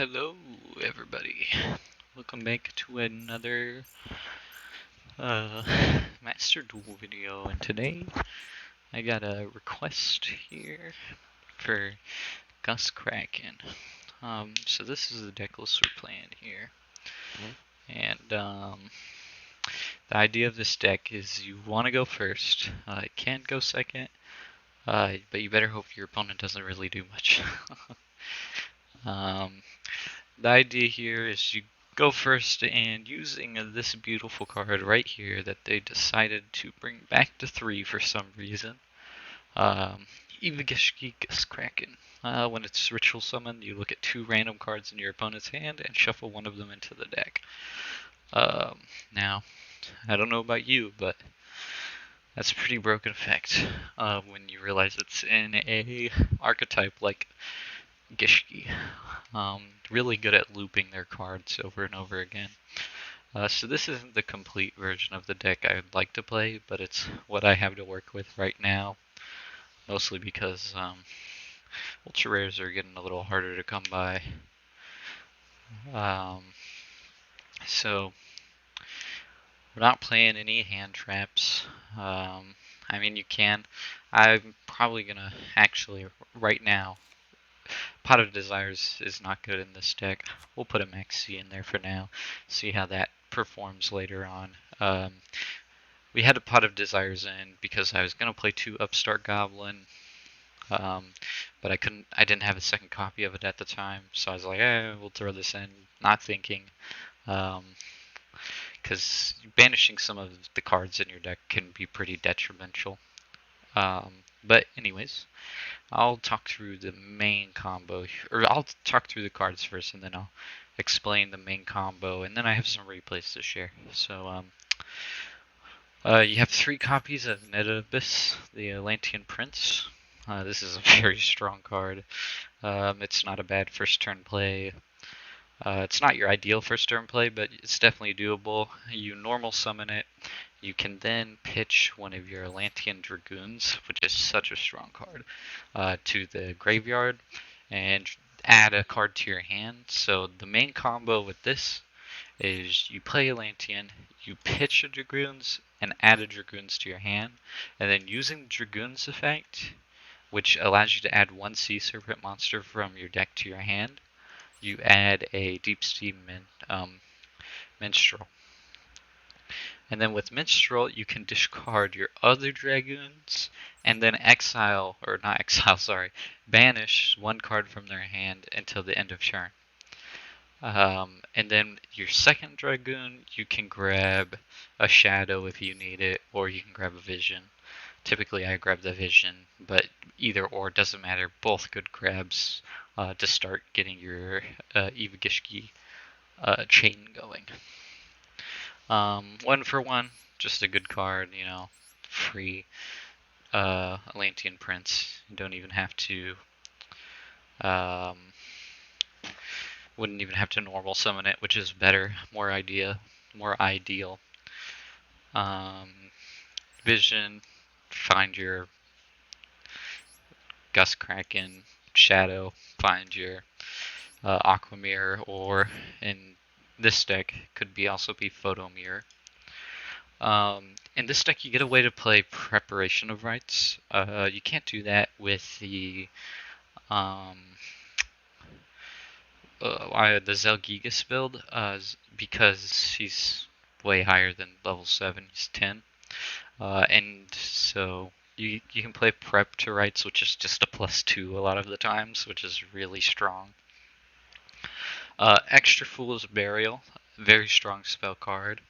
Hello, everybody. Welcome back to another uh, Master Duel video, and today I got a request here for GustKraken. So this is the decklist we're playing here, and the idea of this deck is you want to go first. It can't go second, but you better hope your opponent doesn't really do much. The idea here is you go first, and using this beautiful card right here that they decided to bring back to 3 for some reason. Gishki GustKraken. When it's ritual summoned, you look at 2 random cards in your opponent's hand and shuffle one of them into the deck. Now, I don't know about you, but that's a pretty broken effect when you realize it's in a archetype like Gishki. Really good at looping their cards over and over again. So this isn't the complete version of the deck I would like to play, but it's what I have to work with right now. Mostly because ultra rares are getting a little harder to come by. So we're not playing any hand traps. I mean, you can. I'm probably gonna actually right now. Pot of Desires is not good in this deck. We'll put a Maxi in there for now. See how that performs later on. We had a Pot of Desires in because I was gonna play 2 Upstart Goblin, but I didn't have a second copy of it at the time, so I was like, we'll throw this in, not thinking, because banishing some of the cards in your deck can be pretty detrimental. But anyways, I'll talk through the main combo, or I'll talk through the cards first, and then I'll explain the main combo, and then I have some replays to share. So, you have 3 copies of Abyss, the Atlantean Prince. This is a very strong card. It's not a bad first turn play. It's not your ideal first turn play, but it's definitely doable. You normal summon it. You can then pitch one of your Atlantean Dragoons, which is such a strong card, to the graveyard and add a card to your hand. So the main combo with this is you play Atlantean, you pitch a Dragoons, and add a Dragoons to your hand, and then using the Dragoons effect, which allows you to add 1 Sea Serpent monster from your deck to your hand, you add a Deep Sea Minstrel. And then with Minstrel, you can discard your other Dragoons, and then banish 1 card from their hand until the end of turn. And then your second Dragoon, you can grab a Shadow if you need it, or you can grab a Vision. Typically I grab the Vision, but either or doesn't matter. Both good grabs to start getting your Gishki chain going. 1 for 1, just a good card, free Atlantean Prince. You don't even have to, wouldn't even have to normal summon it, which is better, more ideal. Vision, find your GustKraken, Shadow, find your Aqua Mirror, or in this deck could also be Photo Mirror. In this deck, you get a way to play Preparation of Rites. You can't do that with the Zelgigas build, because he's way higher than level 7. He's 10, and so you can play Prep to Rites, which is just a +2 a lot of the times, which is really strong. Extra Fool's Burial, very strong spell card.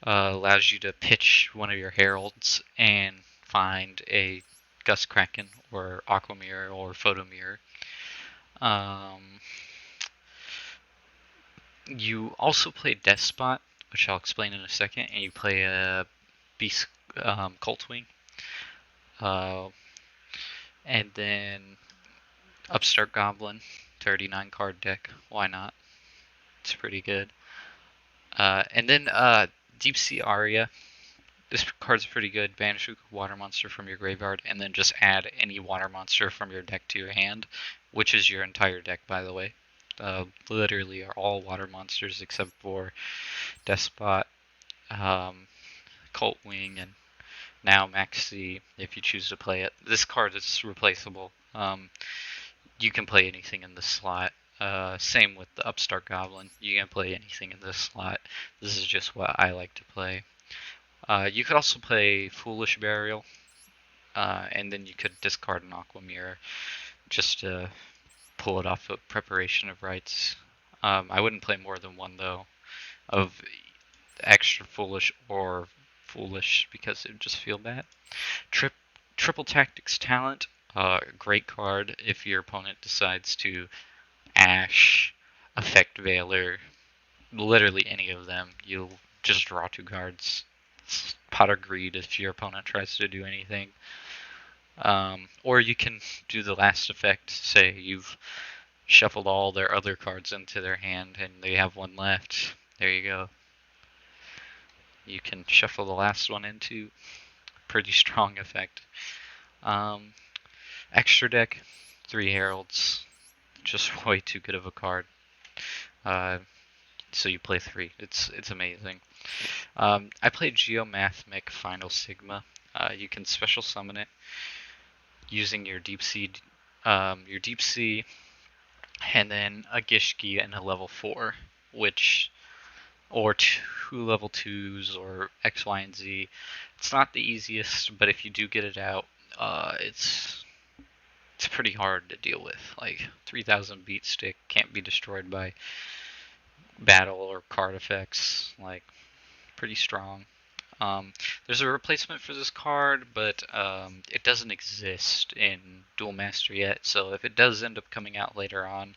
Allows you to pitch one of your heralds and find a GustKraken or Aqua Mirror or Photo Mirror. You also play Despot, which I'll explain in a second, and you play a Beast Coltwing. And then Upstart Goblin, 39 card deck. Why not? It's pretty good. And then Deep Sea Aria. This card's pretty good. Banish a water monster from your graveyard, and then just add any water monster from your deck to your hand, which is your entire deck, by the way. Literally are all water monsters except for Despot, um, Cult Wing, and now Maxi if you choose to play it. This card is replaceable. You can play anything in this slot. Same with the Upstart Goblin. You can play anything in this slot. This is just what I like to play. You could also play Foolish Burial, and then you could discard an Aqua Mirror just to pull it off of Preparation of Rites. I wouldn't play more than one though, of extra Foolish or Foolish because it would just feel bad. Triple Tactics Talent, great card if your opponent decides to Ash, Effect Veiler, literally any of them. You'll just draw 2 cards. Pot of Greed if your opponent tries to do anything. Or you can do the last effect, say you've shuffled all their other cards into their hand and they have one left. There you go. You can shuffle the last one into. Pretty strong effect. Extra deck, 3 Heralds. Just way too good of a card. So you play 3. It's amazing. I played Geomathmic Final Sigma. You can special summon it using your Deep Sea, and then a Gishki and a level 4, or 2 level 2s or X, Y, and Z. It's not the easiest, but if you do get it out, it's pretty hard to deal with. Like 3000 beat stick can't be destroyed by battle or card effects. Like pretty strong. There's a replacement for this card, but it doesn't exist in Duel Master yet. So if it does end up coming out later on,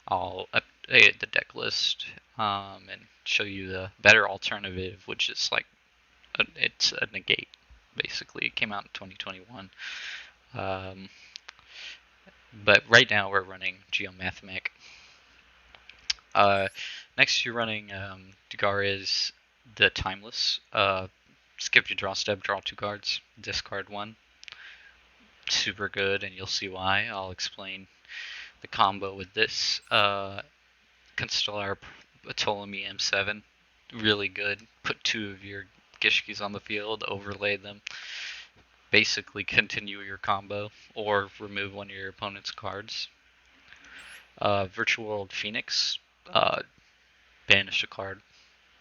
I'll update the deck list and show you the better alternative, which is like it's a negate. Basically, it came out in 2021. But right now we're running Geomathmic. Next you're running Dagara's the Timeless. Skip your draw step, draw 2 cards, discard 1. Super good, and you'll see why. I'll explain the combo with this. Constellar Ptolemy M7, really good. Put 2 of your Gishkis on the field, overlay them. Basically continue your combo, or remove one of your opponent's cards. Virtual World Phoenix, banish a card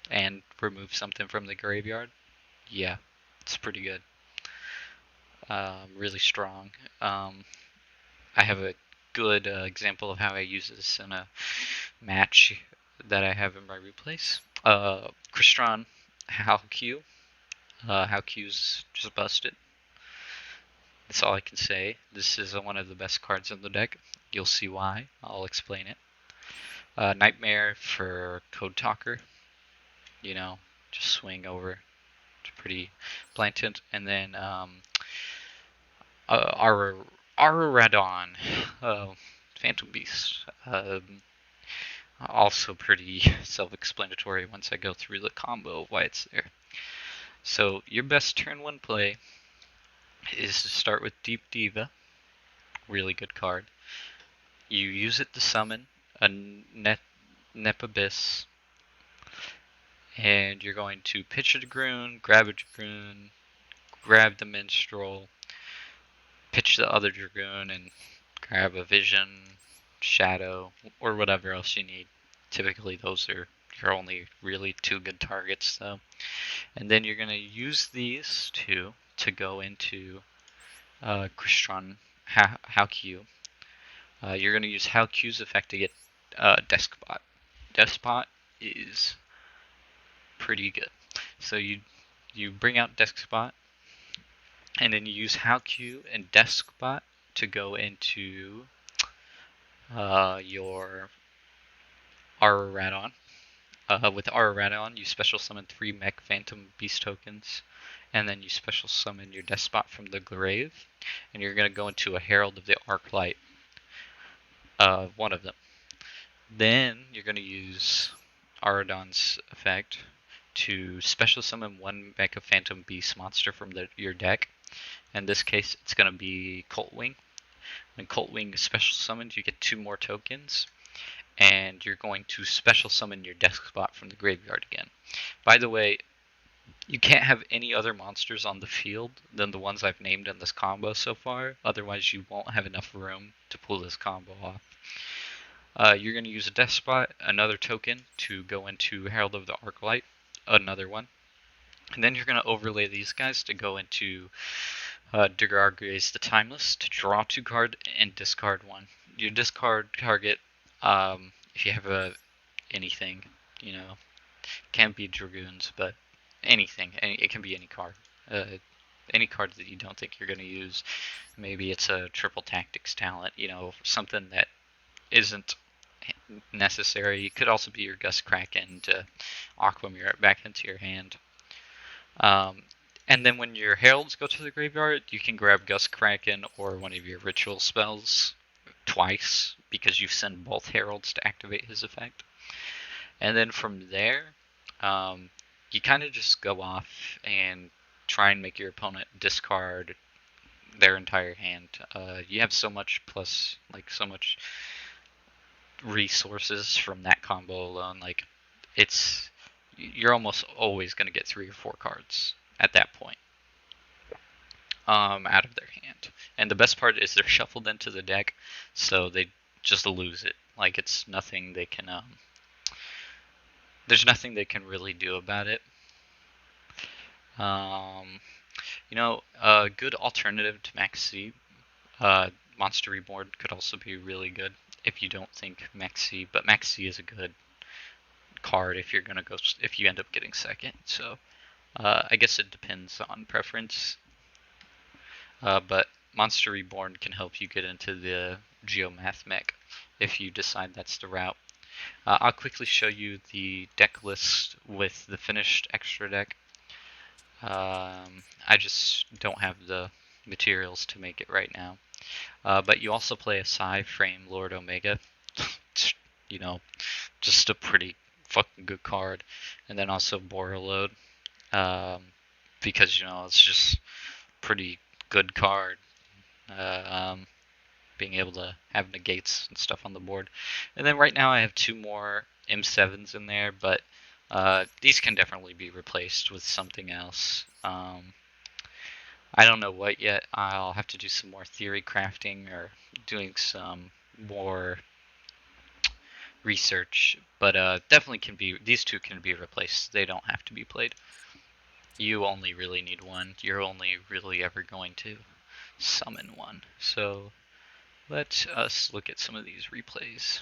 and remove something from the graveyard. Yeah, it's pretty good. Really strong. I have a good example of how I use this in a match that I have in my replays. Crystron Hal-Q. Hal-Q's just busted. That's all I can say. This is one of the best cards in the deck. You'll see why. I'll explain it. Nightmare for Code Talker. You know, just swing over. It's pretty blatant. And then Araradon, Phantom Beast. Also pretty self-explanatory once I go through the combo of why it's there. So your best turn 1 play is to start with Deep Diva. Really good card. You use it to summon a Nep Abyss, and you're going to pitch a Dragoon, grab a Dragoon, grab the Minstrel, pitch the other Dragoon, and grab a Vision, Shadow, or whatever else you need. Typically those are your only really 2 good targets though. And then you're going to use these 2 to go into Crystron Hal-Q. You're going to use Hal-Q's effect to get Despot. Despot is pretty good. So you bring out Despot, and then you use Hal-Q and Despot to go into your Araradon. With Araradon, you special summon 3 Mech Phantom Beast tokens, and then you special summon your Despot from the grave, and you're going to go into a Herald of the Arclight. One of them. Then you're going to use Araradon's effect to special summon 1 Mecha Phantom Beast monster from your deck. In this case, it's going to be Cult Wing. When Cult Wing is special summoned, you get 2 more tokens, and you're going to special summon your Despot from the graveyard again. By the way, you can't have any other monsters on the field than the ones I've named in this combo so far, otherwise you won't have enough room to pull this combo off. You're going to use a Despot, another token, to go into Herald of the Arclight, another one. And then you're going to overlay these guys to go into Dugargraze the Timeless to draw 2 cards and discard 1. Your discard target, if you have anything, you know, can't be Dragoons, but anything. It can be any card. Any card that you don't think you're going to use. Maybe it's a triple tactics talent, you know, something that isn't necessary. It could also be your GustKraken to Aquamirror it back into your hand. And then when your heralds go to the graveyard, you can grab GustKraken or one of your ritual spells twice, because you send both heralds to activate his effect. And then from there, you kind of just go off and try and make your opponent discard their entire hand. You have so much plus, like, so much resources from that combo alone. Like, you're almost always going to get 3 or 4 cards at that point out of their hand. And the best part is they're shuffled into the deck, so they just lose it. Like, it's nothing they can there's nothing they can really do about it. You know, a good alternative to Max C, Monster Reborn could also be really good if you don't think Max C, but Max C is a good card if you're gonna if you end up getting second. So I guess it depends on preference. But Monster Reborn can help you get into the Geomath mech if you decide that's the route. I'll quickly show you the deck list with the finished extra deck. I just don't have the materials to make it right now. But you also play a Psy-Frame Lord Omega. You know, just a pretty fucking good card. And then also Borreload, because, you know, it's just pretty good card. Being able to have negates and stuff on the board. And then right now I have 2 more M7s in there, but these can definitely be replaced with something else. I don't know what yet. I'll have to do some more theory crafting or doing some more research, but definitely these 2 can be replaced. They don't have to be played. You only really need 1. You're only really ever going to summon 1. So let us look at some of these replays.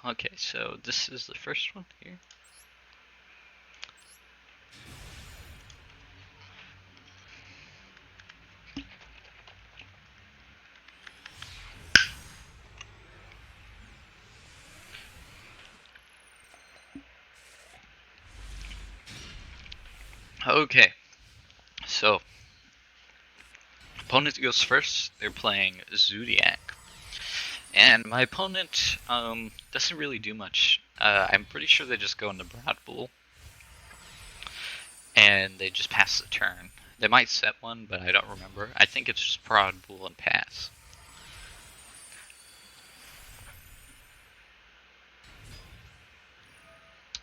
Okay, so this is the first one here. Okay, so opponent goes first. They're playing Zodiac. And my opponent doesn't really do much. I'm pretty sure they just go into Broad Bull. And they just pass the turn. They might set one, but I don't remember. I think it's just Broad Bull and pass.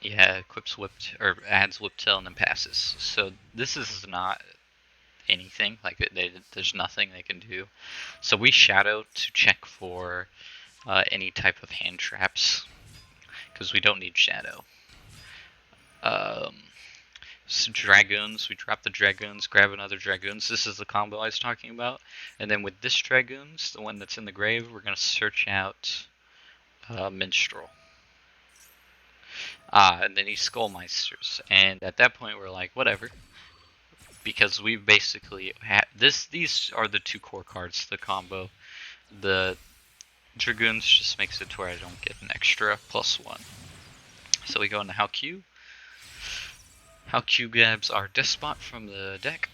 Yeah, equips or adds Whiptail and then passes. So this is not anything. Like, there's nothing they can do. So we shadow to check for any type of hand traps, because we don't need shadow. So Dragoons, we drop the Dragoons, grab another Dragoons. This is the combo I was talking about. And then with this Dragoons, the one that's in the grave, we're going to search out Minstrel. And then he Skullmeisters. And at that point, we're like, whatever. Because we basically these are the 2 core cards to the combo. The Dragoons just makes it to where I don't get an extra +1. So we go into How Q. How Q grabs our Despot from the deck.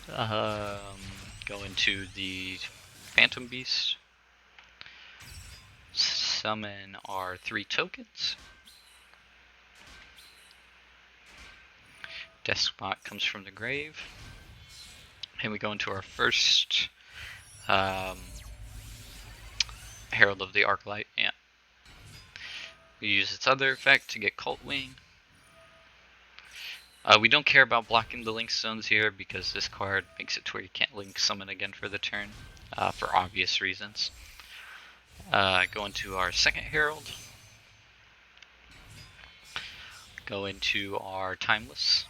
Go into the Phantom Beast. Summon our 3 tokens. Despot comes from the grave. And we go into our first Um, Herald of the Arclight, yeah. We use its other effect to get Cult Wing. We don't care about blocking the link stones here because this card makes it to where you can't link summon again for the turn, for obvious reasons. Go into our second Herald. Go into our Timeless.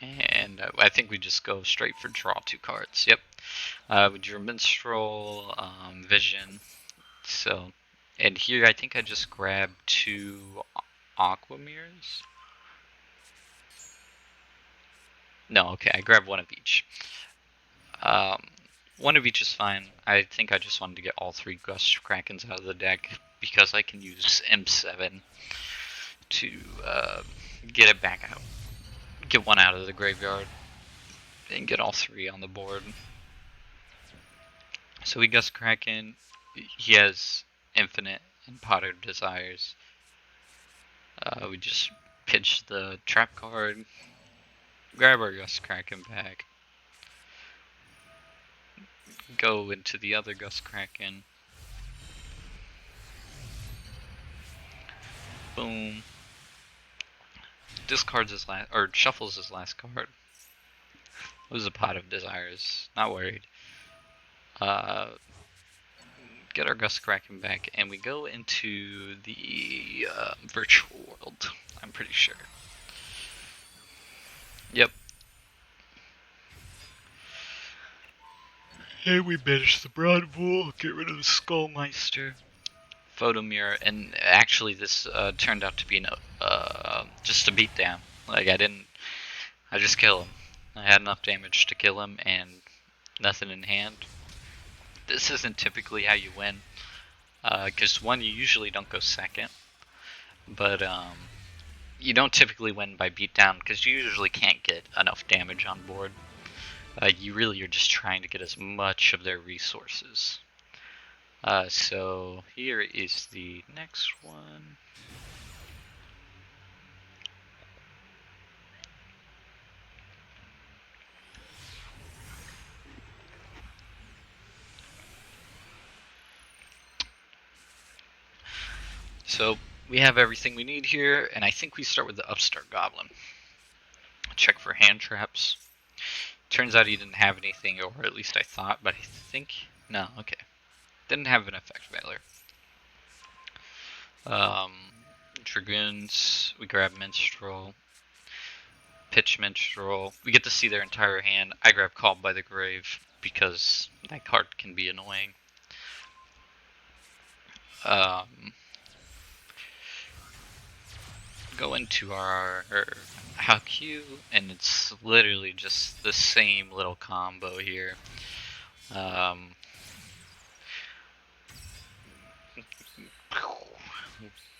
And I think we just go straight for draw 2 cards. Yep. We drew Minstrel, Vision. So, and here I think I just grabbed 2 Aqua Mirrors. No, okay, I grabbed 1 of each. One of each is fine. I think I just wanted to get all 3 GustKrakens out of the deck because I can use M7 to get it back out. Get 1 out of the graveyard and get all 3 on the board. So we GustKraken. He has Infinite and Potted Desires. We just pitch the trap card, grab our GustKraken back, go into the other GustKraken. Boom. Discards his last, or shuffles his last card. It was a Pot of Desires. Not worried. Get our GustKraken back, and we go into the virtual world. I'm pretty sure. Yep. And we banish the Broadwool, get rid of the Skullmeister, Photo Mirror, and actually this turned out to be just a beatdown. Like I just kill him. I had enough damage to kill him and nothing in hand. This isn't typically how you win, because one, you usually don't go second, but you don't typically win by beatdown because you usually can't get enough damage on board. You really are just trying to get as much of their resources. So here is the next one. So we have everything we need here, and I think we start with the Upstart Goblin. Check for hand traps. Turns out he didn't have anything, or at least I thought, but I think... No, okay. Didn't have an effect failure. Dragoons, we grab Minstrel. Pitch Minstrel. We get to see their entire hand. I grab Called by the Grave, because that card can be annoying. Go into our Haiku, and it's literally just the same little combo here.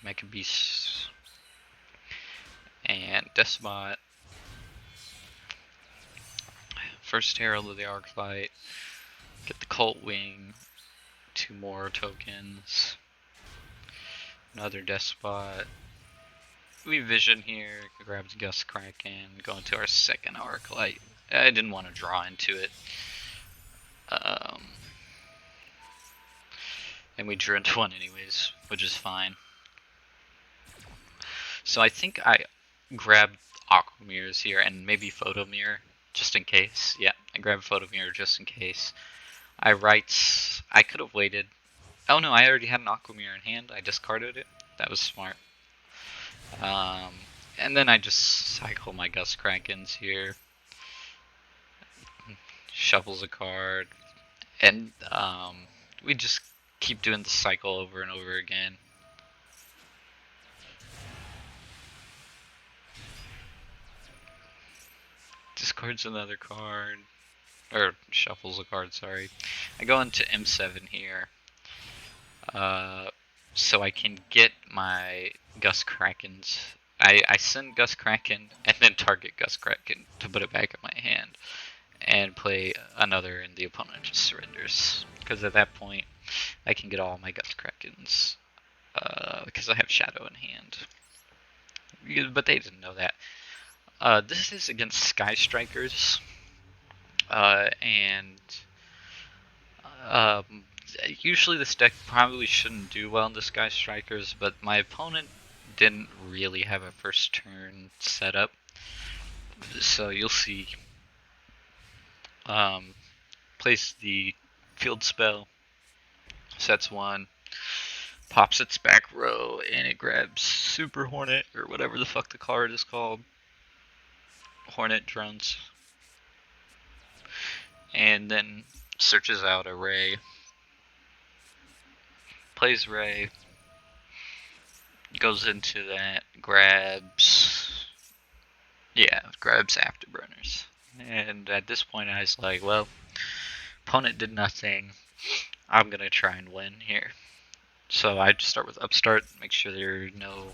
Mecha Beast and Despot. First Herald of the Arclight. Get the Cult Wing. 2 more tokens. Another Despot. We Vision here. Grab the GustKraken. Go into our second Arclight. I didn't want to draw into it. And we drew into 1 anyways, which is fine. So I think I grabbed Aqua Mirrors here and maybe Photo Mirror just in case. Yeah, I grabbed Photo Mirror just in case. I could have waited. Oh no, I already had an Aqua Mirror in hand. I discarded it. That was smart. And then I just cycle my GustKrakens here. Shuffles a card. And we just keep doing the cycle over and over again. Discards another card. Or shuffles a card, sorry. I go into M7 here. So I can get my GustKrakens. I send GustKraken and then target GustKraken to put it back in my hand. And play another and the opponent just surrenders. Because at that point, I can get all my GustKrakens. Because I have Shadow in hand. But they didn't know that. This is against Sky Strikers. And um, usually this deck probably shouldn't do well in Disguise Strikers, but my opponent didn't really have a first turn setup, so you'll see. Um, Plays the field spell, sets one, pops its back row, and it grabs Super Hornet, or whatever the fuck the card is called. Hornet drones. And then searches out a Ray. Plays Ray. Goes into that, grabs. Yeah, grabs Afterburners. And at this point, I was like, well, opponent did nothing. I'm gonna try and win here. So I just start with Upstart, make sure there are no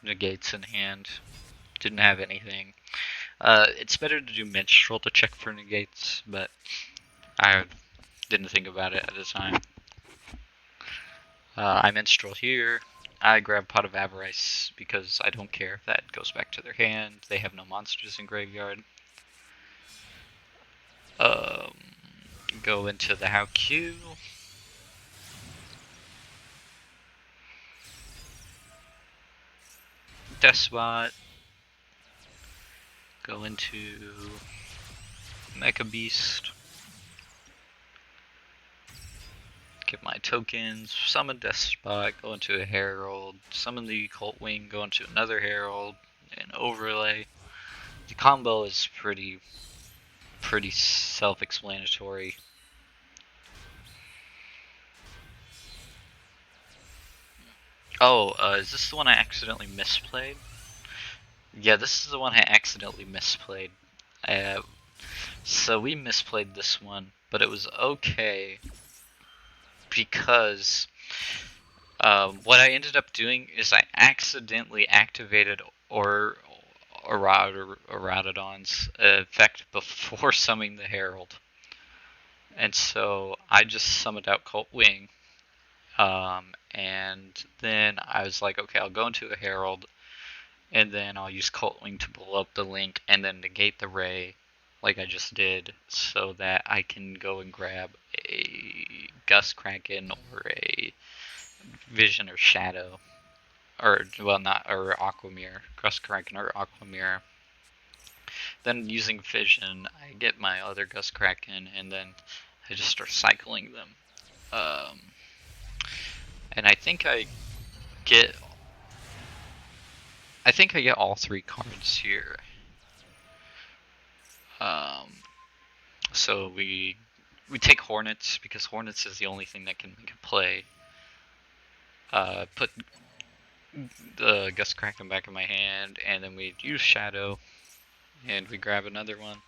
negates in hand. Didn't have anything. It's better to do Minstrel to check for negates, but I didn't think about it at the time. I Minstrel here. I grab Pot of Avarice because I don't care if that goes back to their hand. They have no monsters in graveyard. Um, go into the How Q. Despot. Go into Mecha Beast. Get my tokens, summon Despot, go into a Herald, summon the Cult Wing, go into another Herald, and overlay. The combo is pretty self-explanatory. Oh, is this the one I accidentally misplayed? Yeah, this is the one I accidentally misplayed. So we misplayed this one, but it was okay because what I ended up doing is I accidentally activated Oratodon's effect before summoning the Herald. And so I just summoned out Cult Wing. And then I was like, okay, I'll go into a Herald, and then I'll use Cult Wing to blow up the link, and then negate the Ray, like I just did, so that I can go and grab a GustKraken or a Vision or Shadow. Or, well, not, or Aquamirror. GustKraken or Aquamirror. Then using Vision, I get my other GustKraken, and then I just start cycling them. And I think I get all three cards here. So we take Hornets because Hornets is the only thing that can make a play. Put the GustKraken back in my hand, and then we use Shadow, and we grab another one.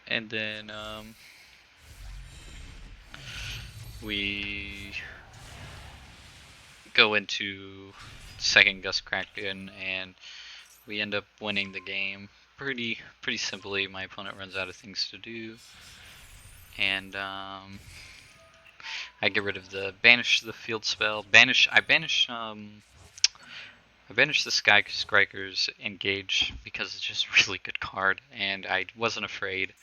And then we go into second GustKraken, and we end up winning the game pretty simply. My opponent runs out of things to do, and I get rid of the banish the field spell. I banish the Sky Strikers Engage because it's just a really good card, and I wasn't afraid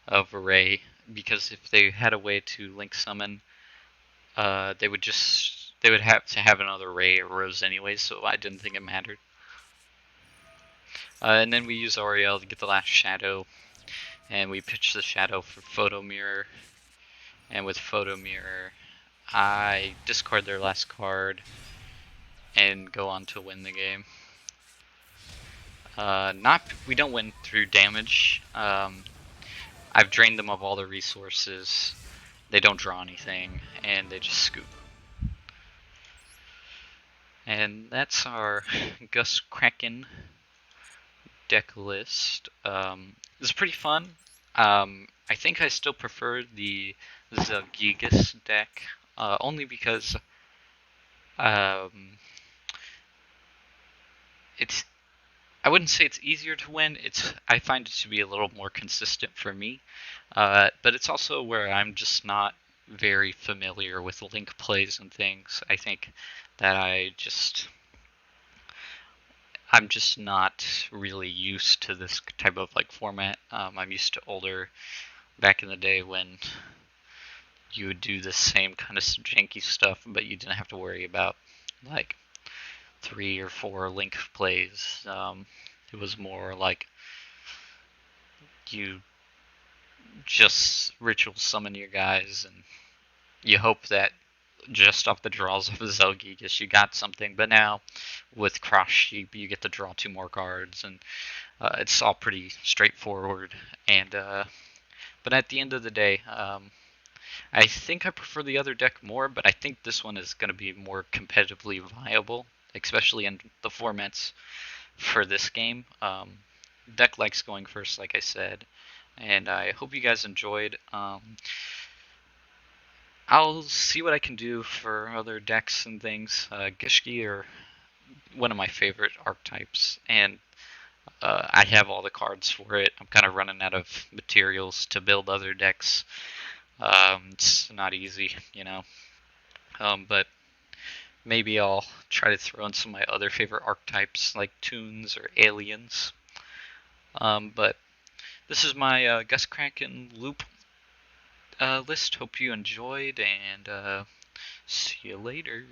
of Array because if they had a way to link summon, they would have to have another Ray or Rose anyway, so I didn't think it mattered. And then we use Auriel to get the last Shadow, and we pitch the Shadow for Photo Mirror. And with Photo Mirror, I discard their last card and go on to win the game. We don't win through damage. I've drained them of all their resources. They don't draw anything, and they just scoop. And that's our GustKraken deck list. It's pretty fun. I think I still prefer the Zilgigas deck, only because it's. I wouldn't say it's easier to win. I find it to be a little more consistent for me, but it's also where I'm just not very familiar with link plays and things. I think that I'm just not really used to this type of like format. I'm used to older back in the day when you would do the same kind of janky stuff, but you didn't have to worry about like 3 or 4 link plays. It was more like you just ritual summon your guys and you hope that just off the draws of a Zelgigas you got something. But now with Cross Sheep you get to draw 2 more cards and it's all pretty straightforward. And but at the end of the day, I think I prefer the other deck more, but I think this one is going to be more competitively viable, especially in the formats for this game. Deck likes going first, like I said, and I hope you guys enjoyed. I'll see what I can do for other decks and things. Gishki are one of my favorite archetypes, and I have all the cards for it. I'm kind of running out of materials to build other decks. It's not easy, but maybe I'll try to throw in some of my other favorite archetypes like Toons or Aliens. But this is my GustKraken loop list. Hope you enjoyed, and see you later.